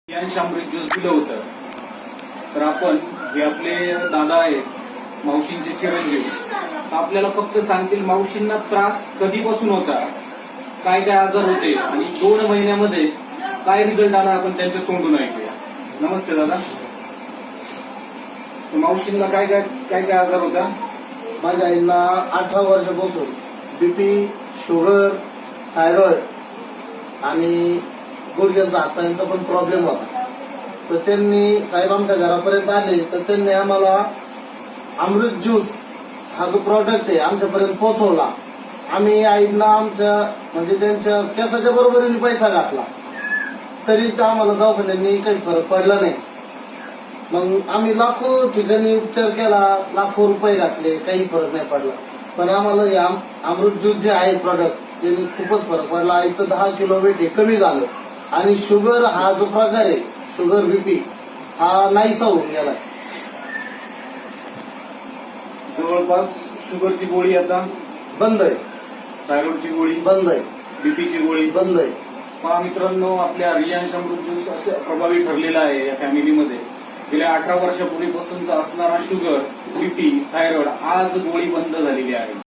अमृत juice दिलं होतं. तर आपण हे आपले दादा आहेत मावशींचे चिरंजीव, तर आपल्याला फक्त सांगतील मावशींना त्रास कधीपासून होता, काय काय आजार होते आणि 2 महिन्यामध्ये काय रिझल्ट आला आपण त्यांच्या तोंडून ऐकूया. नमस्ते दादा. मावशींना काय काय काय काय आजार होता? माझ्या आईला 18 वर्षापासून बीपी, शुगर, थायरॉइड आणि गुडघ्यांचा हातपायांचा पण प्रॉब्लेम होता. तर त्यांनी साहेब आमच्या घरापर्यंत आले तर त्यांनी आम्हाला अमृत ज्यूस हा जो प्रॉडक्ट आहे आमच्यापर्यंत पोहोचवला. आम्ही आईंना आमच्या म्हणजे त्यांच्या केसाच्या बरोबरीने पैसा घातला तरी तर आम्हाला दवाखान्यांनी काही फरक पडला नाही. मग आम्ही लाखो ठिकाणी उपचार केला, लाखो रुपये घातले, काही फरक नाही पडला. पण आम्हाला हे अमृत ज्यूस जे आहे प्रॉडक्ट त्यांनी खूपच फरक पडला. आईचं 10 किलो वेट हे कमी झालं आणि शुगर हा जो प्रकार आहे, शुगर बीपी हा नाहीसा होऊन गेला. जवळपास शुगरची गोळी आता बंद आहे, थायरॉइडची गोळी बंद आहे, बीपीची गोळी बंद आहे. पहा मित्रांनो, आपल्या रियांश अमृत ज्यूस असं प्रभावी ठरलेला आहे या फॅमिलीमध्ये. गेल्या 18 वर्षापूर्वीपासूनचा असणारा शुगर, बीपी, थायरॉइड आज गोळी बंद झालेली आहे.